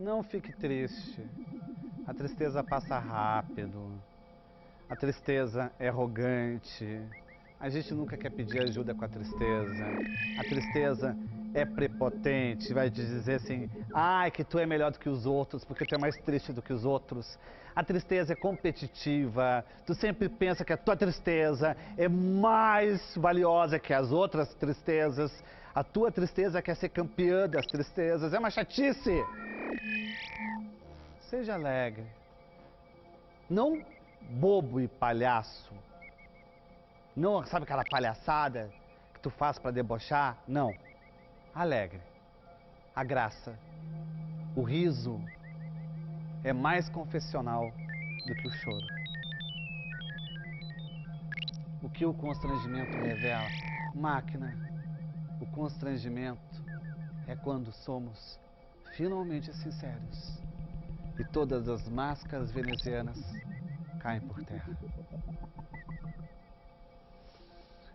Não fique triste. A tristeza passa rápido. A tristeza é arrogante. A gente nunca quer pedir ajuda com a tristeza. A tristeza é prepotente, vai te dizer assim, ai, que tu é melhor do que os outros, porque tu é mais triste do que os outros. A tristeza é competitiva, tu sempre pensa que a tua tristeza é mais valiosa que as outras tristezas. A tua tristeza quer ser campeã das tristezas, é uma chatice. Seja alegre. Não bobo e palhaço. Não, sabe aquela palhaçada que tu faz para debochar? Não. Alegre. A graça. O riso é mais confessional do que o choro. O que o constrangimento revela? Máquina. O constrangimento é quando somos finalmente sinceros e todas as máscaras venezianas caem por terra.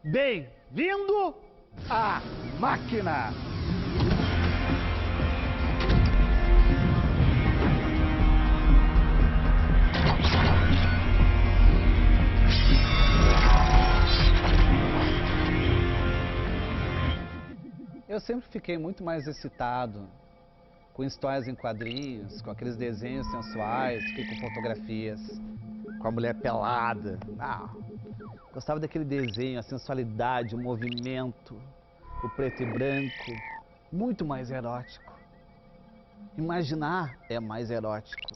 Bem-vindo à máquina! Eu sempre fiquei muito mais excitado com histórias em quadrinhos, com aqueles desenhos sensuais, do que com fotografias, com a mulher pelada. Gostava daquele desenho, a sensualidade, o movimento, o preto e branco, muito mais erótico. Imaginar é mais erótico.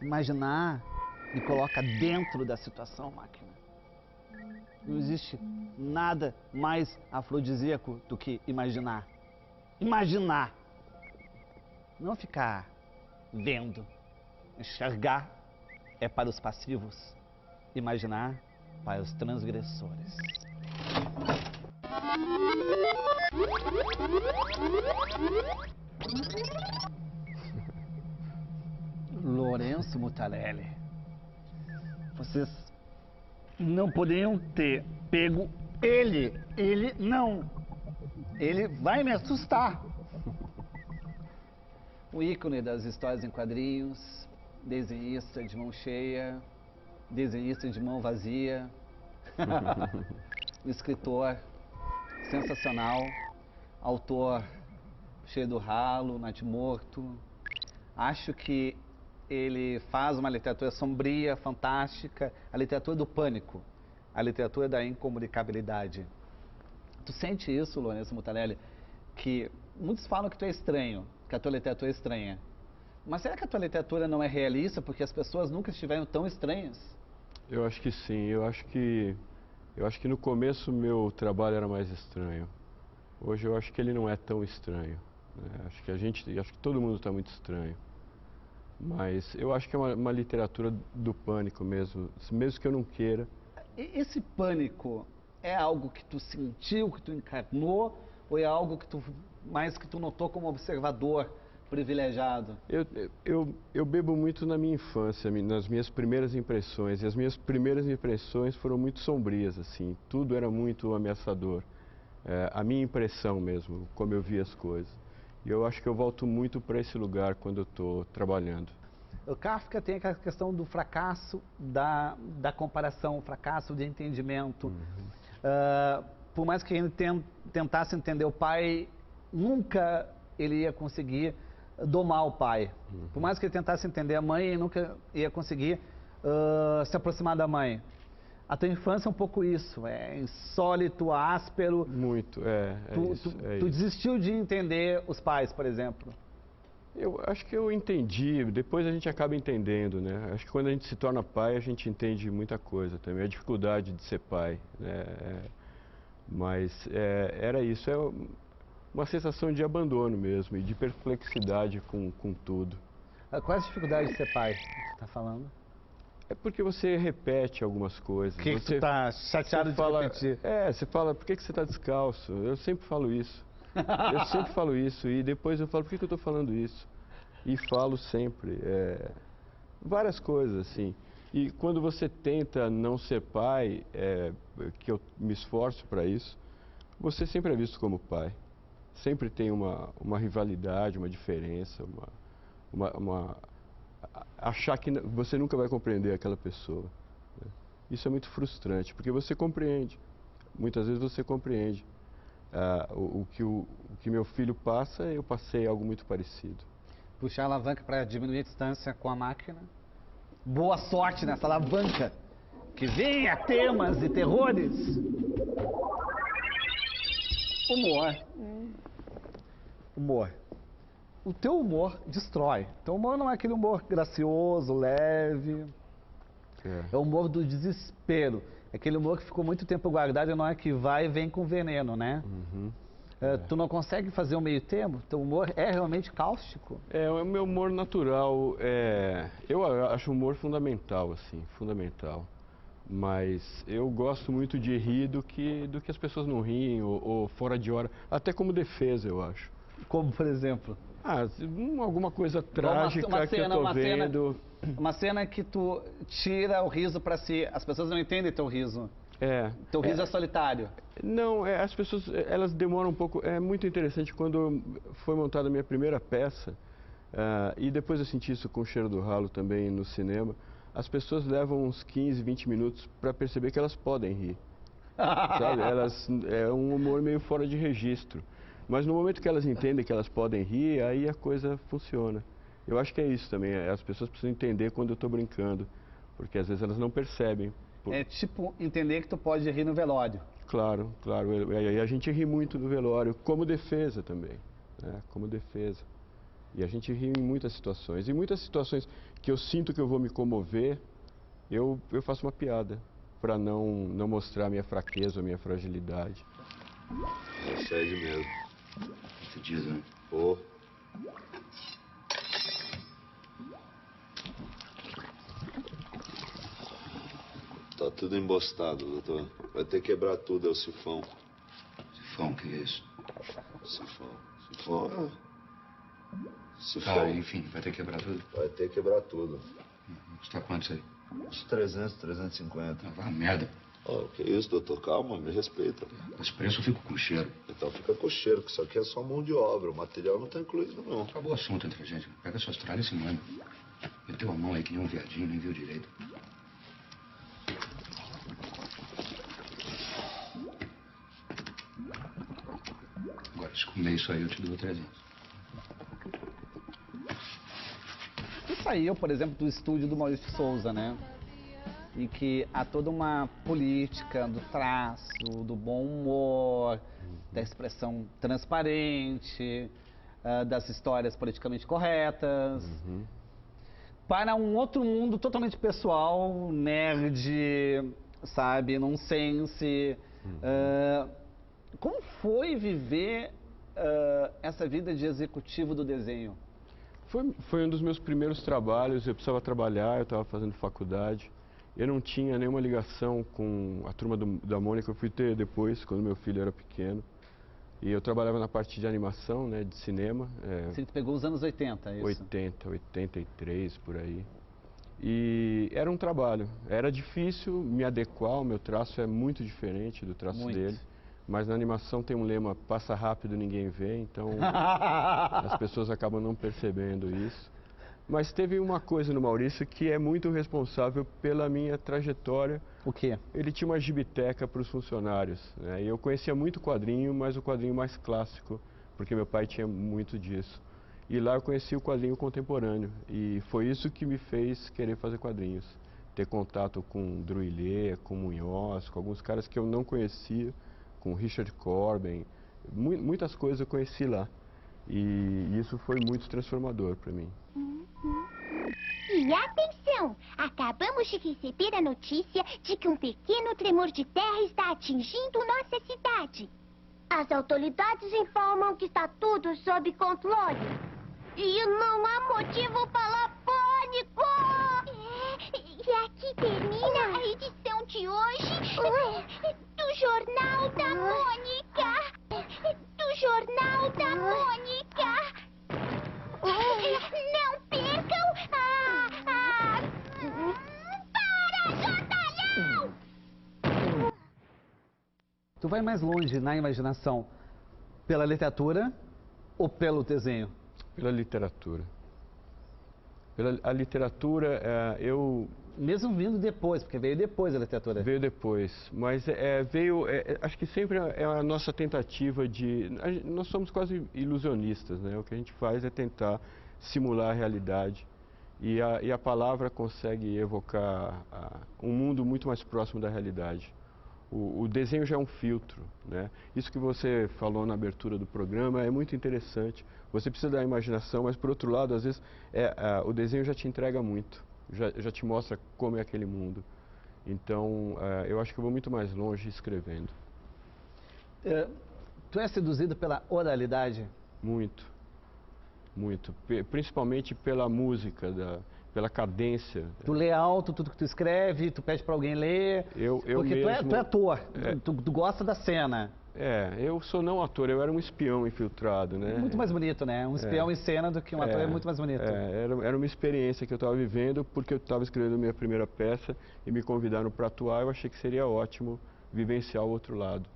Imaginar me coloca dentro da situação, máquina. Não existe nada mais afrodisíaco do que imaginar. Imaginar. Não ficar vendo. Enxergar é para os passivos. Imaginar para os transgressores. Lourenço Mutarelli, vocês não poderiam ter pego ele não. Ele vai me assustar. O ícone das histórias em quadrinhos, desenhista de mão cheia, desenhista de mão vazia, um escritor sensacional, autor cheio do ralo, natimorto. Acho que ele faz uma literatura sombria, fantástica, a literatura do pânico, a literatura da incomunicabilidade. Tu sente isso, Lourenço Mutarelli, que muitos falam que tu é estranho, que a tua literatura é estranha. Mas será que a tua literatura não é realista porque as pessoas nunca estiveram tão estranhas? Eu acho que sim. Eu acho que no começo meu trabalho era mais estranho. Hoje eu acho que ele não é tão estranho, né? Acho que todo mundo está muito estranho. Mas eu acho que é uma literatura do pânico mesmo que eu não queira. Esse pânico é algo que tu sentiu, que tu encarnou, ou é algo que tu notou como observador privilegiado? Eu bebo muito na minha infância, nas minhas primeiras impressões, e as minhas primeiras impressões foram muito sombrias, assim, tudo era muito ameaçador. A minha impressão mesmo, como eu via as coisas. E eu acho que eu volto muito para esse lugar quando eu estou trabalhando. O Kafka tem aquela questão do fracasso, da comparação, o fracasso de entendimento. Por mais que ele tentasse entender o pai, nunca ele ia conseguir domar o pai. Por mais que ele tentasse entender a mãe, ele nunca ia conseguir se aproximar da mãe. A tua infância é um pouco isso, é insólito, áspero. Muito, isso. Tu desistiu de entender os pais, por exemplo? Eu acho que eu entendi, depois a gente acaba entendendo, né? Acho que quando a gente se torna pai, a gente entende muita coisa também, a dificuldade de ser pai, né? Mas era isso, uma sensação de abandono mesmo e de perplexidade com tudo. Qual é a dificuldade de ser pai que tu está falando? É porque você repete algumas coisas. Que tu está chateado de repetir? Você fala, por que você está descalço? Eu sempre falo isso. Eu sempre falo isso e depois eu falo, por que eu estou falando isso? E falo sempre. Várias coisas, assim. E quando você tenta não ser pai, que eu me esforço para isso, você sempre é visto como pai. Sempre tem uma rivalidade, uma diferença, achar que você nunca vai compreender aquela pessoa, né? Isso é muito frustrante, porque você compreende. Muitas vezes você compreende. O que meu filho passa, eu passei algo muito parecido. Puxar a alavanca para diminuir a distância com a máquina. Boa sorte nessa alavanca. Que venha temas e terrores. Humor. Humor. O teu humor destrói. Teu humor não é aquele humor gracioso, leve. É o humor do desespero. É aquele humor que ficou muito tempo guardado e não é que vai e vem com veneno, né? Uhum. Tu não consegue fazer um meio termo? Teu humor é realmente cáustico? O meu humor natural, eu acho o humor fundamental, assim, fundamental. Mas eu gosto muito de rir do que as pessoas não riem, ou fora de hora, até como defesa, eu acho. Como, por exemplo? Alguma coisa trágica que eu tô vendo. Uma cena que tu tira o riso para si, as pessoas não entendem teu riso. Teu riso é solitário. Não, as pessoas, elas demoram um pouco. É muito interessante, quando foi montada a minha primeira peça, e depois eu senti isso com o Cheiro do Ralo também no cinema, as pessoas levam uns 15, 20 minutos para perceber que elas podem rir. Sabe? É um humor meio fora de registro. Mas no momento que elas entendem que elas podem rir, aí a coisa funciona. Eu acho que é isso também, as pessoas precisam entender quando eu estou brincando, porque às vezes elas não percebem. É tipo entender que tu pode rir no velório. Claro, claro. E a gente ri muito no velório, como defesa também, né? Como defesa. E a gente ri em muitas situações. Em muitas situações que eu sinto que eu vou me comover, eu faço uma piada, para não mostrar a minha fraqueza, a minha fragilidade. É sério mesmo. Você diz, né? Pô. Tá tudo embostado, doutor. Vai ter que quebrar tudo, é o sifão. Sifão, o que é isso? Sifão. Sifão. Sifão. Enfim, vai ter que quebrar tudo? Vai ter que quebrar tudo. Custa quanto isso aí? Uns 300, 350. Vai merda. Que isso, doutor? Calma, me respeita. Esse preço eu fico com cheiro. Então fica com cheiro, que isso aqui é só mão de obra. O material não tá incluído, não. Acabou o assunto entre a gente. Pega suas tralhas e se manda. Meteu a mão aí que nem um viadinho, nem viu direito. Agora, se comer isso aí, eu te dou 300. Tu saiu, por exemplo, do estúdio do Maurício de Souza, né? E que há toda uma política do traço, do bom humor, da expressão transparente, das histórias politicamente corretas, para um outro mundo totalmente pessoal, nerd, sabe, nonsense. Como foi viver essa vida de executivo do desenho? Foi um dos meus primeiros trabalhos, eu precisava trabalhar, eu estava fazendo faculdade. Eu não tinha nenhuma ligação com a turma da Mônica, eu fui ter depois, quando meu filho era pequeno. E eu trabalhava na parte de animação, né, de cinema. Você pegou os anos 80, é isso? 80, 83, por aí. E era um trabalho. Era difícil me adequar, o meu traço é muito diferente do traço dele. Mas na animação tem um lema, passa rápido, ninguém vê, então as pessoas acabam não percebendo isso. Mas teve uma coisa no Maurício que é muito responsável pela minha trajetória. O quê? Ele tinha uma gibiteca para os funcionários, né? E eu conhecia muito quadrinho, mas o quadrinho mais clássico, porque meu pai tinha muito disso. E lá eu conheci o quadrinho contemporâneo, e foi isso que me fez querer fazer quadrinhos. Ter contato com Druillet, com Munhoz, com alguns caras que eu não conhecia, com Richard Corben, muitas coisas eu conheci lá. E isso foi muito transformador para mim. E atenção! Acabamos de receber a notícia de que um pequeno tremor de terra está atingindo nossa cidade. As autoridades informam que está tudo sob controle. E não há motivo para pânico! E aqui termina a edição de hoje do Jornal da Mônica. Do Jornal da Mônica. Não percam para, Jotalhão! Tu vai mais longe na imaginação pela literatura ou pelo desenho? Pela literatura. A literatura, Mesmo vindo depois, porque veio depois a literatura. veio depois, mas acho que sempre é a nossa tentativa nós somos quase ilusionistas, né? O que a gente faz é tentar simular a realidade e a palavra consegue evocar um mundo muito mais próximo da realidade. O desenho já é um filtro, né? Isso que você falou na abertura do programa é muito interessante. Você precisa da imaginação, mas por outro lado, às vezes, o desenho já te entrega muito, já te mostra como é aquele mundo. Então, eu acho que eu vou muito mais longe escrevendo. Tu é seduzido pela oralidade? Muito, muito. Principalmente pela música, pela cadência. Tu lê alto tudo que tu escreve, tu pede pra alguém ler? Porque mesmo, tu é ator, tu gosta da cena. Eu sou não ator, eu era um espião infiltrado, né? Muito mais bonito, né? Um espião em cena do que um ator é muito mais bonito. Era uma experiência que eu estava vivendo porque eu estava escrevendo minha primeira peça e me convidaram para atuar. Eu achei que seria ótimo vivenciar o outro lado.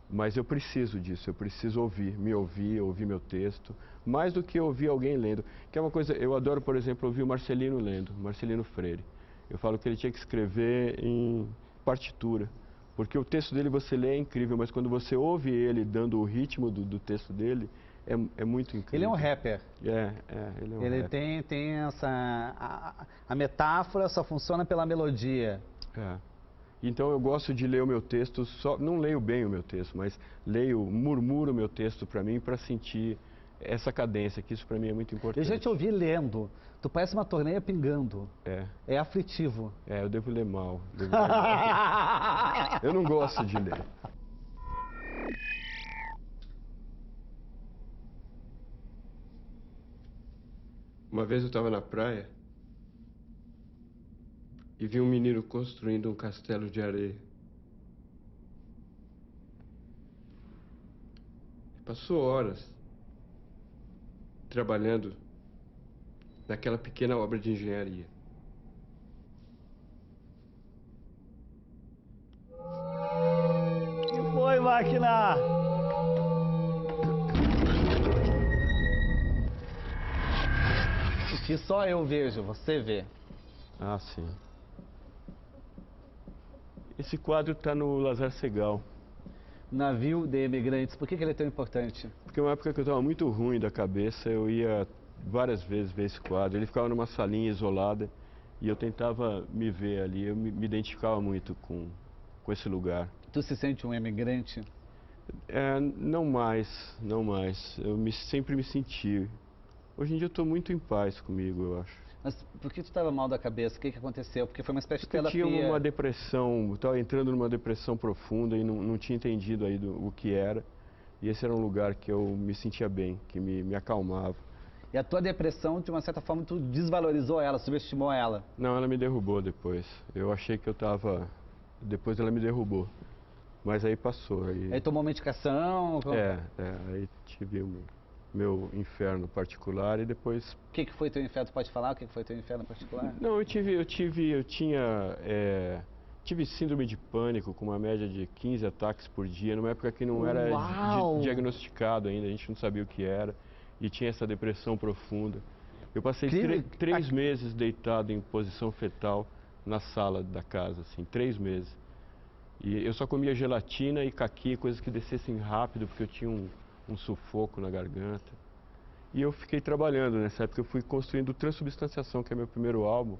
Mas eu preciso disso, eu preciso ouvir meu texto, mais do que ouvir alguém lendo. Que é uma coisa, eu adoro, por exemplo, ouvir o Marcelino lendo, Marcelino Freire. Eu falo que ele tinha que escrever em partitura. Porque o texto dele você lê é incrível, mas quando você ouve ele dando o ritmo do texto dele, é muito incrível. Ele é um rapper. Ele é um Ele rapper. tem essa... A metáfora só funciona pela melodia. Então eu gosto de ler o meu texto, não leio bem o meu texto, mas murmuro o meu texto para mim para sentir essa cadência, que isso para mim é muito importante. Eu já te ouvi lendo, tu parece uma torneira pingando. É aflitivo. Eu devo ler mal. Eu não gosto de ler. Uma vez eu estava na praia e vi um menino construindo um castelo de areia. Passou horas trabalhando naquela pequena obra de engenharia. Que foi, máquina? O que só eu vejo, você vê. Ah, sim. Esse quadro está no Lazar Segal. Navio de Imigrantes, por que ele é tão importante? Porque uma época que eu estava muito ruim da cabeça, eu ia várias vezes ver esse quadro. Ele ficava numa salinha isolada e eu tentava me ver ali. Eu me identificava muito com esse lugar. Tu se sente um imigrante? Não mais. Eu sempre me senti. Hoje em dia eu estou muito em paz comigo, eu acho. Mas por que tu estava mal da cabeça? O que aconteceu? Porque foi uma espécie de terapia. Eu tinha uma depressão, estava entrando numa depressão profunda e não tinha entendido aí o que era. E esse era um lugar que eu me sentia bem, que me acalmava. E a tua depressão, de uma certa forma, tu desvalorizou ela, subestimou ela? Não, ela me derrubou depois. Eu achei que eu estava... Depois ela me derrubou. Mas aí passou. Aí tomou medicação? Aí tive meu inferno particular e depois... O que foi teu inferno? Tu pode falar o que foi teu inferno particular? Não, eu tive síndrome de pânico com uma média de 15 ataques por dia, numa época que não era diagnosticado ainda, a gente não sabia o que era, e tinha essa depressão profunda. Eu passei 3 meses deitado em posição fetal na sala da casa, assim, 3 meses. E eu só comia gelatina e caqui, coisas que descessem rápido, porque eu tinha um sufoco na garganta. E eu fiquei trabalhando nessa época, eu fui construindo Transubstanciação, que é meu primeiro álbum.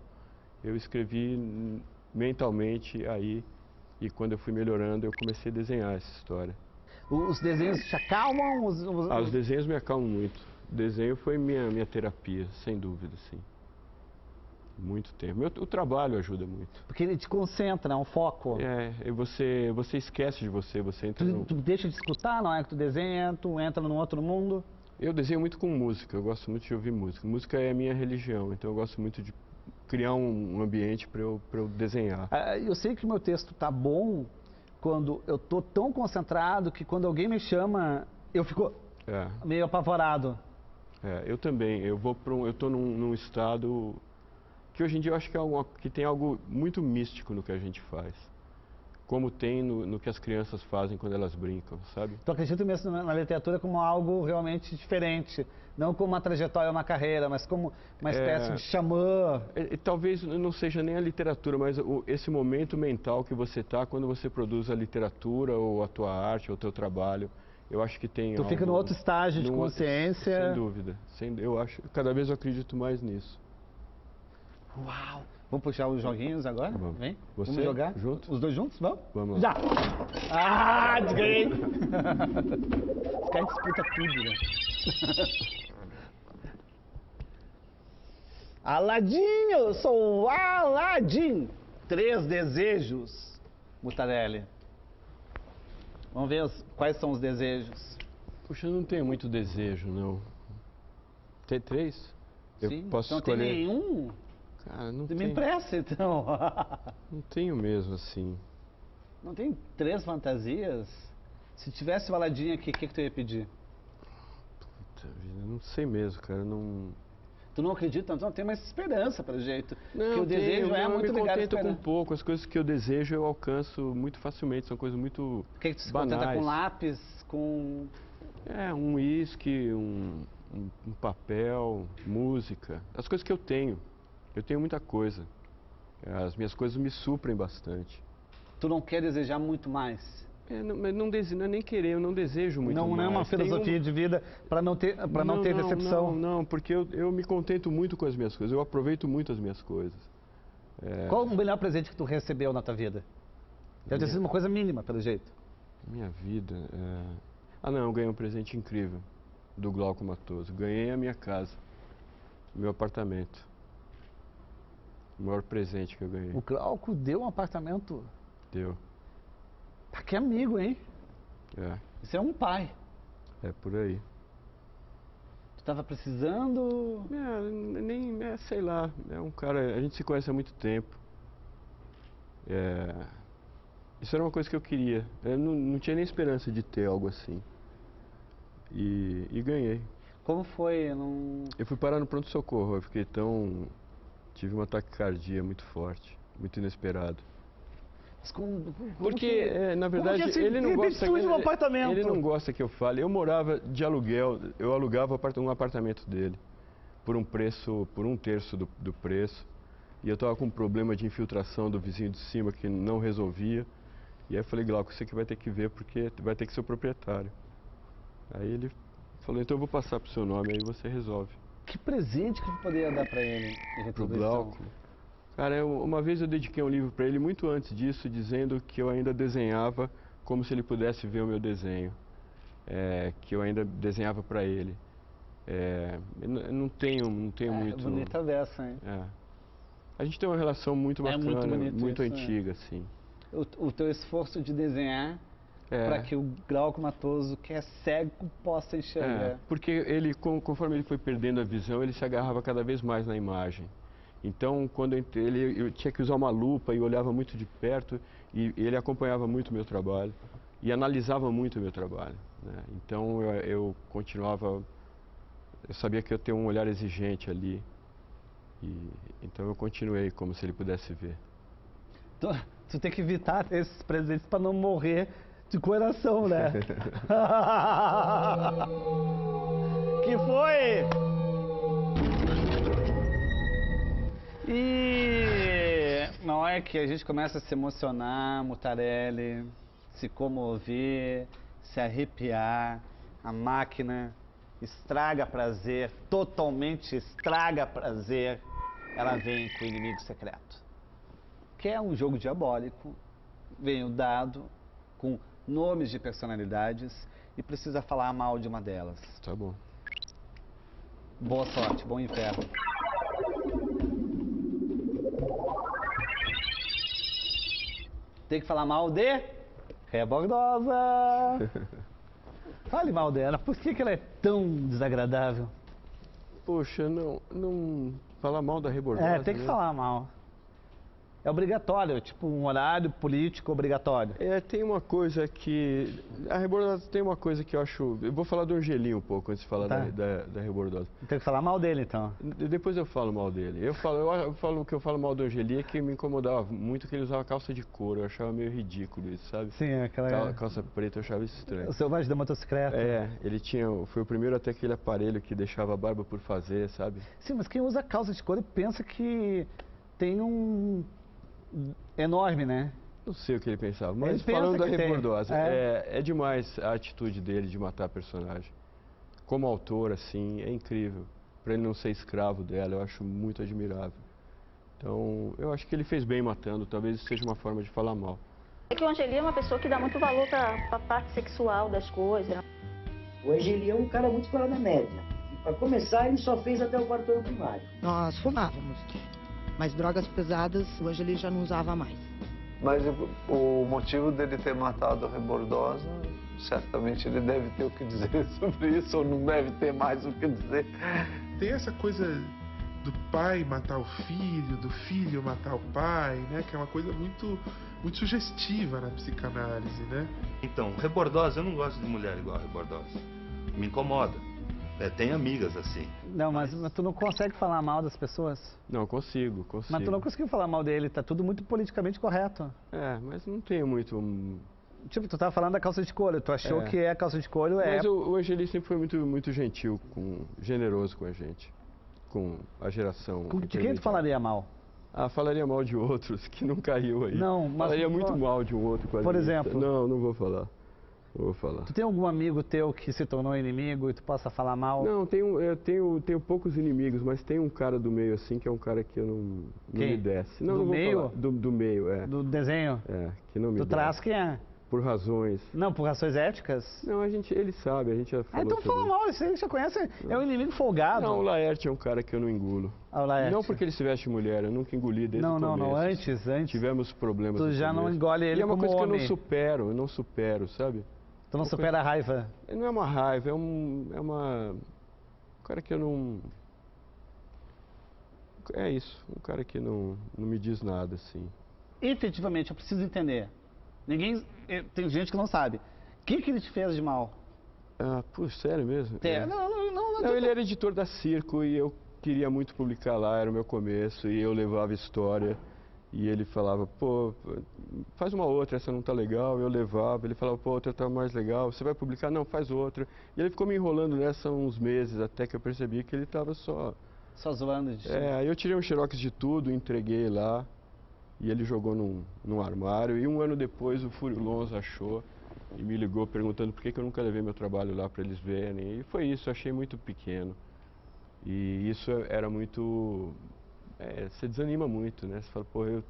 Eu escrevi mentalmente aí, e quando eu fui melhorando, eu comecei a desenhar essa história. Os desenhos te acalmam? Os desenhos me acalmam muito. O desenho foi minha terapia, sem dúvida, sim. Muito tempo. O trabalho ajuda muito. Porque ele te concentra, é um foco. E você esquece de você entra tu deixa de escutar, não é que tu desenha, tu entra num outro mundo? Eu desenho muito com música, eu gosto muito de ouvir música. Música é a minha religião, então eu gosto muito de criar um ambiente para eu desenhar. Eu sei que o meu texto tá bom quando eu tô tão concentrado que quando alguém me chama, eu fico meio apavorado. Eu também. Eu tô num estado que hoje em dia eu acho que tem algo muito místico no que a gente faz. como tem no que as crianças fazem quando elas brincam, sabe? Tu acredita mesmo na literatura como algo realmente diferente, não como uma trajetória, uma carreira, mas como uma espécie de xamã. Talvez não seja nem a literatura, mas esse momento mental que você está quando você produz a literatura ou a tua arte ou o teu trabalho. Eu acho que tem Tu fica no outro estágio de consciência. Sem dúvida. Cada vez eu acredito mais nisso. Uau! Vamos puxar os joguinhos agora? Vamos. Vem? Você, vamos jogar? junto? Os dois juntos? Vamos? Vamos Já! lá. Ah, ganhei! Os caras disputam tudo, né? Aladim, eu sou o Aladim! 3 desejos, Mutarelli. Vamos ver quais são os desejos. Puxa, eu não tenho muito desejo, não. Tem 3? Eu Sim, posso não escolher? tem nenhum? Cara, não Me tenho. empresta, então. Não tenho mesmo, assim. Não tem 3 fantasias? Se tivesse o Aladim aqui, o que tu ia pedir? Puta vida, não sei mesmo, cara. Não... Tu não acredita? Então tem mais esperança, pelo jeito. Não, porque o desejo é muito eu me ligado à contento com esperança. pouco. As coisas que eu desejo eu alcanço muito facilmente. São coisas muito O que tu se banais. contenta com lápis, com... Um uísque, um papel, música. As coisas que eu tenho. Eu tenho muita coisa. As minhas coisas me suprem bastante. Tu não quer desejar muito mais? Não é nem querer, eu não desejo muito mais. Não é uma filosofia de vida para não ter decepção? Não, porque eu me contento muito com as minhas coisas. Eu aproveito muito as minhas coisas. Qual o melhor presente que tu recebeu na tua vida? Deve ter sido uma coisa mínima, pelo jeito. Minha vida... não, eu ganhei um presente incrível do Glauco Matoso. Ganhei a minha casa, meu apartamento. O maior presente que eu ganhei. O Glauco deu um apartamento? Deu. Tá que amigo, hein? Isso é um pai. É por aí. Tu tava precisando... Sei lá. É um cara... A gente se conhece há muito tempo. Isso era uma coisa que eu queria. Eu não tinha nem esperança de ter algo assim. E ganhei. Como foi? Eu fui parar no pronto-socorro. Eu fiquei tão... Tive um ataque cardíaco muito forte. Muito inesperado. Porque, na verdade, ele não gosta que um apartamento. Ele não gosta que eu fale. Eu morava de aluguel, eu alugava um apartamento dele por um terço do preço. E eu estava com um problema de infiltração do vizinho de cima que não resolvia. E aí eu falei, Glauco, você que vai ter que ver porque vai ter que ser o proprietário. Aí ele falou, então eu vou passar pro seu nome, aí você resolve. Que presente que tu poderia dar para ele em retribuição? Pro Glauco? Cara, uma vez eu dediquei um livro para ele muito antes disso, dizendo que eu ainda desenhava como se ele pudesse ver o meu desenho. Que eu ainda desenhava para ele. Eu não tenho muito... Bonita dessa, hein? A gente tem uma relação muito bacana, muito antiga, assim. O teu esforço de desenhar para que o Glauco Matoso, que é cego, possa enxergar. Porque ele, conforme ele foi perdendo a visão, ele se agarrava cada vez mais na imagem. Então, quando eu tinha que usar uma lupa e olhava muito de perto, e ele acompanhava muito o meu trabalho e analisava muito o meu trabalho, né? Então, eu continuava... Eu sabia que eu ia ter um olhar exigente ali, então eu continuei como se ele pudesse ver. Tu tem que evitar esses presentes para não morrer de coração, né? Que foi? E não é que a gente começa a se emocionar, Mutarelli, se comover, se arrepiar, a máquina estraga prazer, totalmente estraga prazer, ela vem com o inimigo secreto. Que é um jogo diabólico, vem o dado com nomes de personalidades e precisa falar mal de uma delas. Tá bom. Boa sorte, bom inferno. Tem que falar mal de Rebordosa. Fale mal dela. Por que ela é tão desagradável? Poxa, não falar mal da Rebordosa. Tem que falar mal. é obrigatório, tipo um horário político obrigatório. Tem uma coisa que... A Rebordosa tem uma coisa que eu acho... Eu vou falar do Angelim um pouco antes de falar Tá. da Rebordosa. Tem que falar mal dele, então. Depois eu falo mal dele. Eu falo que eu falo mal do Angelim é que me incomodava muito que ele usava calça de couro. Eu achava meio ridículo isso, sabe? Sim, aquela... Calça preta, eu achava isso estranho. O selvagem da motocicleta. Ele tinha... Foi o primeiro até aquele aparelho que deixava a barba por fazer, sabe? Sim, mas quem usa calça de couro pensa que tem um... enorme, né? Não sei o que ele pensava, mas Ele pensa falando da que tem. Rebordosa, é demais a atitude dele de matar a personagem. Como autor, assim, é incrível. Para ele não ser escravo dela, eu acho muito admirável. Então, eu acho que ele fez bem matando, talvez isso seja uma forma de falar mal. É que o Angeli é uma pessoa que dá muito valor para a parte sexual das coisas. O Angeli é um cara muito fora da média. Para começar, ele só fez até o 4º ano primário. Nós fumávamos, mas drogas pesadas o Angeli já não usava mais. Mas o motivo dele ter matado a Rebordosa, certamente ele deve ter o que dizer sobre isso, ou não deve ter mais o que dizer. Tem essa coisa do pai matar o filho, do filho matar o pai, né? Que é uma coisa muito sugestiva na psicanálise, né? Então, Rebordosa, eu não gosto de mulher igual a Rebordosa. Me incomoda. Tem amigas assim. Não, mas tu não consegue falar mal das pessoas? Não, consigo. Mas tu não conseguiu falar mal dele, tá tudo muito politicamente correto. Mas não tenho muito... Tipo, tu tava falando da calça de couro, tu achou que a calça de couro é... Mas o Angeli sempre foi muito gentil, generoso com a gente, com a geração... De quem tu falaria mal? Falaria mal de outros, que não caiu aí. Não, mas... Falaria muito mal de um outro quadrinista. Por exemplo? Não vou falar. Vou falar. Tu tem algum amigo teu que se tornou inimigo e tu possa falar mal? Não, eu tenho poucos inimigos, mas tem um cara do meio assim que é um cara que eu não me desce. Não, do não meio? vou falar. Do meio, Do desenho? Que não me desce. Tu traz quem é? Por razões. Não, por razões éticas? Não, ele sabe, a gente já falou. Então fala mal, isso aí já conhece, é um inimigo folgado. Não, o Laerte é um cara que eu não engulo. O Laerte. Não porque ele se veste mulher, eu nunca engoli desde o começo. Não, antes. Tivemos problemas. Tu já não engole ele como homem. E é uma coisa que eu não supero, sabe? Tu não supera a raiva? Não é uma raiva, é uma... Um cara que eu não... É isso, um cara que não me diz nada, assim. Efetivamente, eu preciso entender. Tem gente que não sabe. O que ele te fez de mal? Puxa, sério mesmo? Não, ele era editor da Circo e eu queria muito publicar lá, era o meu começo, e eu levava história. E ele falava, pô, faz uma outra, essa não tá legal. Eu levava, ele falava, pô, outra tá mais legal. Você vai publicar? Não, faz outra. E ele ficou me enrolando nessa uns meses, até que eu percebi que ele tava só zoando de aí eu tirei um xerox de tudo, entreguei lá. E ele jogou num armário. E um ano depois o Fúrio Lonza achou e me ligou perguntando por que eu nunca levei meu trabalho lá para eles verem. E foi isso, eu achei muito pequeno. E isso era muito... você desanima muito, né? Você fala, pô,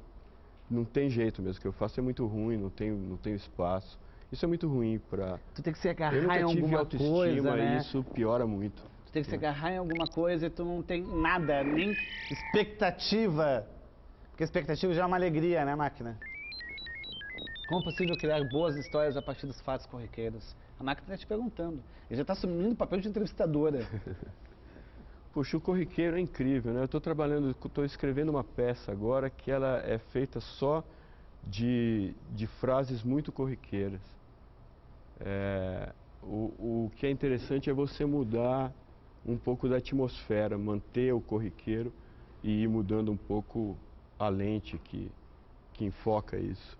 não tem jeito mesmo, o que eu faço é muito ruim, não tenho espaço. Isso é muito ruim pra... Tu tem que se agarrar em alguma coisa, né? E isso piora muito. Tu tem que se agarrar em alguma coisa e tu não tem nada, nem expectativa. Porque expectativa já é uma alegria, né, máquina? Como é possível criar boas histórias a partir dos fatos corriqueiros? A máquina está te perguntando. Ele já está assumindo o papel de entrevistadora. Puxa, o corriqueiro é incrível, né? Eu estou escrevendo uma peça agora que ela é feita só de frases muito corriqueiras. O que é interessante é você mudar um pouco da atmosfera, manter o corriqueiro e ir mudando um pouco a lente que enfoca isso.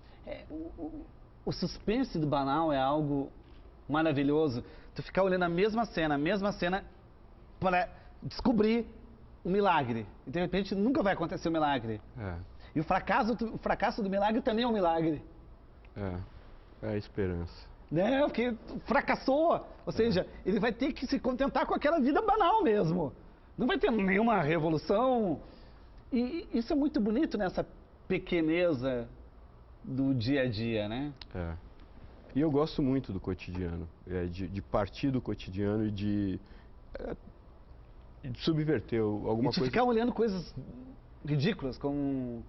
O suspense do banal é algo maravilhoso. Tu ficar olhando a mesma cena para descobrir um milagre. E de repente nunca vai acontecer um milagre. E o fracasso do milagre também é um milagre. É a esperança. Né? Porque fracassou. Ou seja, ele vai ter que se contentar com aquela vida banal mesmo. Não vai ter nenhuma revolução. E isso é muito bonito nessa pequeneza do dia a dia, né? E eu gosto muito do cotidiano, de partir do cotidiano e de subverter alguma coisa. E de ficar olhando coisas ridículas, como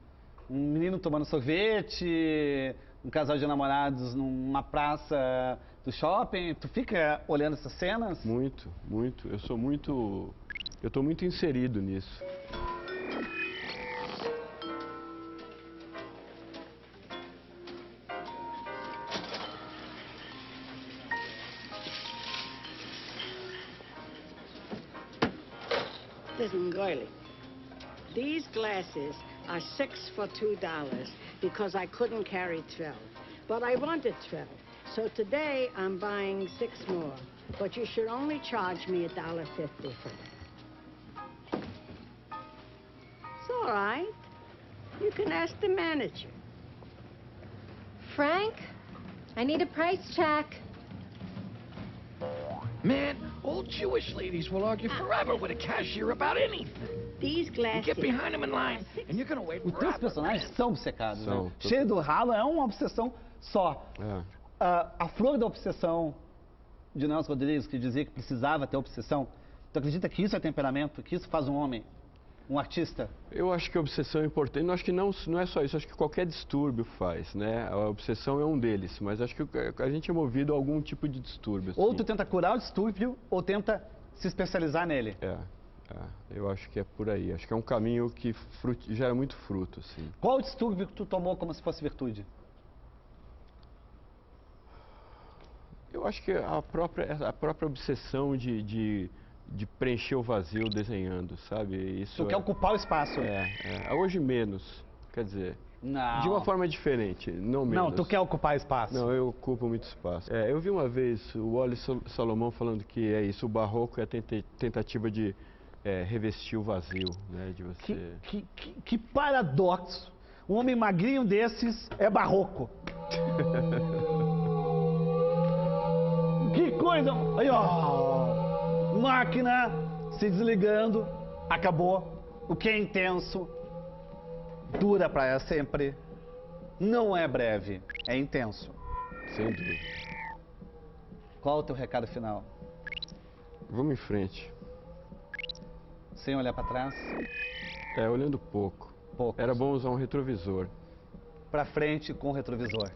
um menino tomando sorvete, um casal de namorados numa praça do shopping. Tu fica olhando essas cenas? Muito. Eu estou muito inserido nisso. Goyle, these glasses are 6 for $2 because I couldn't carry 12. But I wanted 12. So today I'm buying 6 more. But you should only charge me $1.50 for them. It's all right. You can ask the manager. Frank, I need a price check. Man, old Jewish ladies will argue forever with a cashier about anything. These You glasses... get behind them in line, and you're gonna wait Os três forever. personagens são obcecados, São. né? Cheio do ralo, é uma obsessão só. É. A flor da obsessão de Nelson Rodrigues, que dizia que precisava ter obsessão, tu acredita que isso é temperamento, que isso faz um homem, um artista? Eu acho que a obsessão é importante. Eu acho que não é só isso. Acho que qualquer distúrbio faz, né? A obsessão é um deles. Mas acho que a gente é movido a algum tipo de distúrbio. Assim. Ou tu tenta curar o distúrbio, ou tenta se especializar nele. Eu acho que é por aí. Acho que é um caminho que gera muito fruto, assim. Qual o distúrbio que tu tomou como se fosse virtude? Eu acho que a própria obsessão de preencher o vazio desenhando, sabe? Isso Tu quer ocupar o espaço. Hoje menos, quer dizer. Não. De uma forma diferente, não menos. Não, tu quer ocupar espaço. Não, eu ocupo muito espaço. Eu vi uma vez o Wally Salomão falando que é isso, o barroco é a tentativa de revestir o vazio, né? De você... Que paradoxo. Um homem magrinho desses é barroco. Que coisa! Aí, ó. Máquina se desligando. Acabou. O que é intenso dura para sempre. Não é breve, é intenso. Sem dúvida. Qual o teu recado final? Vamos em frente. Sem olhar para trás? Olhando pouco. Era bom usar um retrovisor. Para frente com o retrovisor.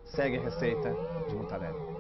Segue a receita de Mutarelli.